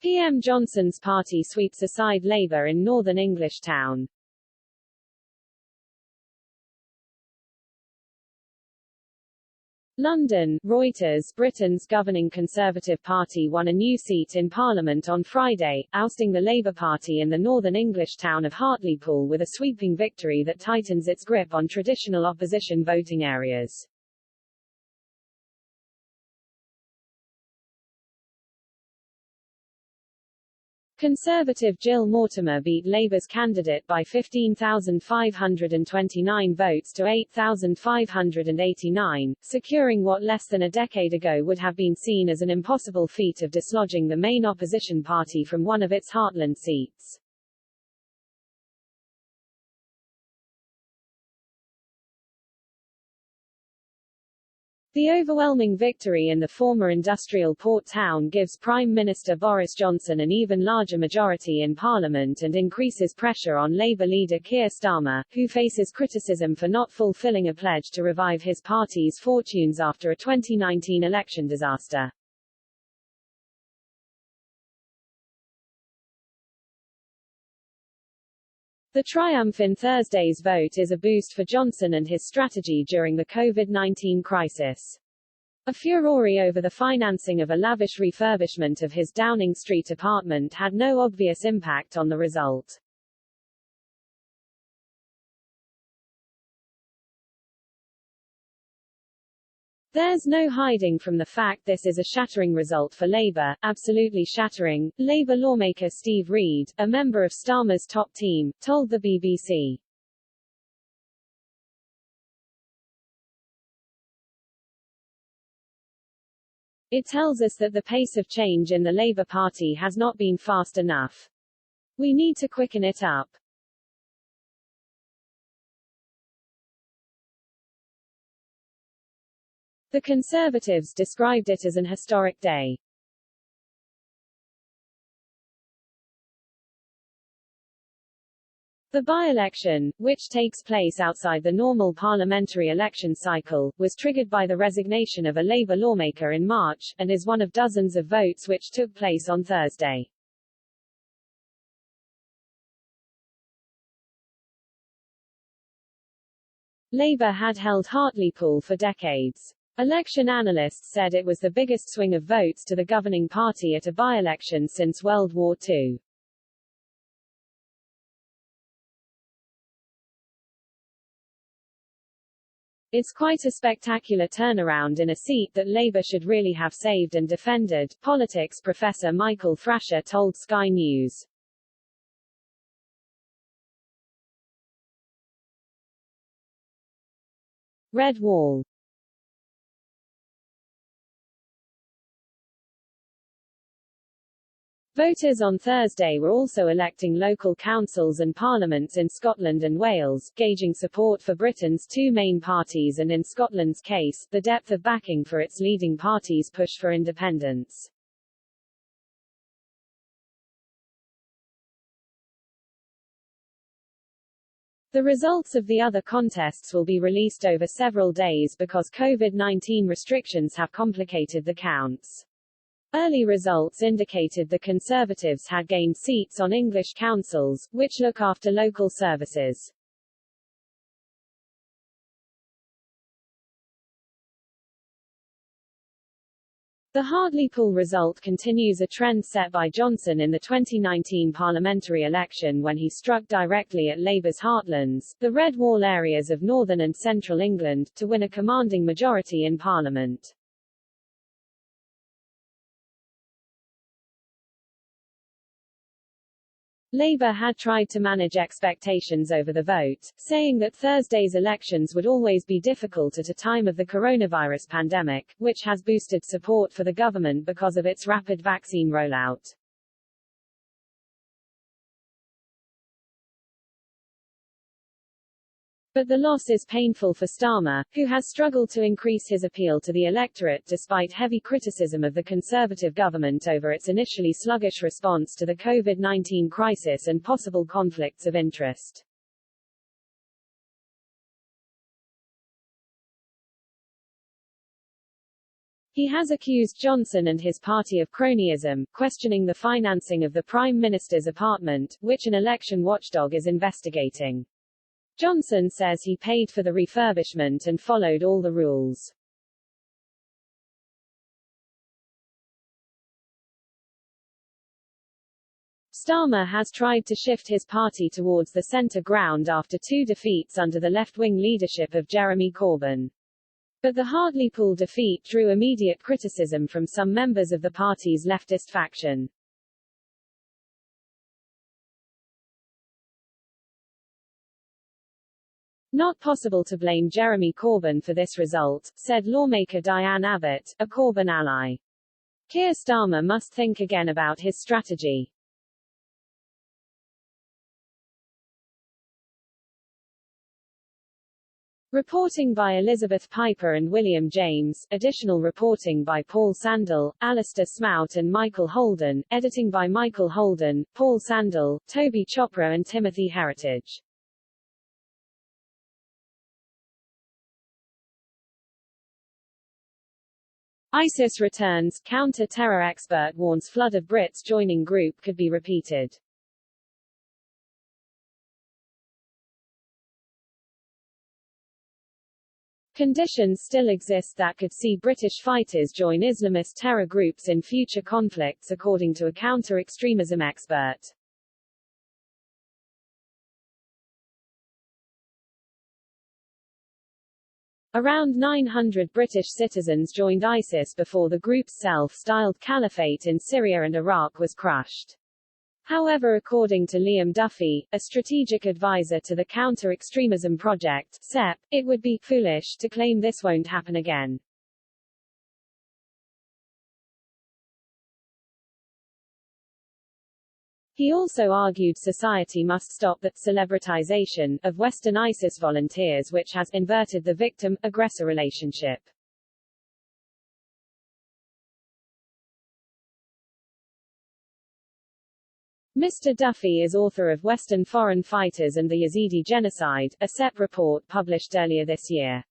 PM Johnson's party sweeps aside Labour in northern English town. London, Reuters. Britain's governing Conservative Party won a new seat in Parliament on Friday, ousting the Labour Party in the northern English town of Hartlepool with a sweeping victory that tightens its grip on traditional opposition voting areas. Conservative Jill Mortimer beat Labour's candidate by 15,529 votes to 8,589, securing what less than a decade ago would have been seen as an impossible feat of dislodging the main opposition party from one of its heartland seats. The overwhelming victory in the former industrial port town gives Prime Minister Boris Johnson an even larger majority in Parliament and increases pressure on Labour leader Keir Starmer, who faces criticism for not fulfilling a pledge to revive his party's fortunes after a 2019 election disaster. The triumph in Thursday's vote is a boost for Johnson and his strategy during the COVID-19 crisis. A furore over the financing of a lavish refurbishment of his Downing Street apartment had no obvious impact on the result. There's no hiding from the fact this is a shattering result for Labour, absolutely shattering, Labour lawmaker Steve Reed, a member of Starmer's top team, told the BBC. It tells us that the pace of change in the Labour Party has not been fast enough. We need to quicken it up. The Conservatives described it as an historic day. The by-election, which takes place outside the normal parliamentary election cycle, was triggered by the resignation of a Labour lawmaker in March, and is one of dozens of votes which took place on Thursday. Labour had held Hartlepool for decades. Election analysts said it was the biggest swing of votes to the governing party at a by-election since World War II. It's quite a spectacular turnaround in a seat that Labour should really have saved and defended, politics professor Michael Thrasher told Sky News. Red Wall. Voters on Thursday were also electing local councils and parliaments in Scotland and Wales, gauging support for Britain's two main parties and, in Scotland's case, the depth of backing for its leading party's push for independence. The results of the other contests will be released over several days because COVID-19 restrictions have complicated the counts. Early results indicated the Conservatives had gained seats on English councils, which look after local services. The Hartlepool result continues a trend set by Johnson in the 2019 parliamentary election when he struck directly at Labour's heartlands, the Red Wall areas of northern and central England, to win a commanding majority in Parliament. Labour had tried to manage expectations over the vote, saying that Thursday's elections would always be difficult at a time of the coronavirus pandemic, which has boosted support for the government because of its rapid vaccine rollout. But the loss is painful for Starmer, who has struggled to increase his appeal to the electorate despite heavy criticism of the Conservative government over its initially sluggish response to the COVID-19 crisis and possible conflicts of interest. He has accused Johnson and his party of cronyism, questioning the financing of the Prime Minister's apartment, which an election watchdog is investigating. Johnson says he paid for the refurbishment and followed all the rules. Starmer has tried to shift his party towards the centre ground after 2 defeats under the left-wing leadership of Jeremy Corbyn. But the Hartlepool defeat drew immediate criticism from some members of the party's leftist faction. Not possible to blame Jeremy Corbyn for this result, said lawmaker Diane Abbott, a Corbyn ally. Keir Starmer must think again about his strategy. Reporting by Elizabeth Piper and William James, additional reporting by Paul Sandel, Alistair Smout and Michael Holden, editing by Michael Holden, Paul Sandel, Toby Chopra and Timothy Heritage. ISIS returns, counter-terror expert warns flood of Brits joining group could be repeated. Conditions still exist that could see British fighters join Islamist terror groups in future conflicts, according to a counter-extremism expert. Around 900 British citizens joined ISIS before the group's self-styled caliphate in Syria and Iraq was crushed. However, according to Liam Duffy, a strategic advisor to the Counter-Extremism Project, CEP, it would be foolish to claim this won't happen again. He also argued society must stop the celebritization of Western ISIS volunteers, which has inverted the victim-aggressor relationship. Mr. Duffy is author of Western Foreign Fighters and the Yazidi Genocide, a CEP report published earlier this year.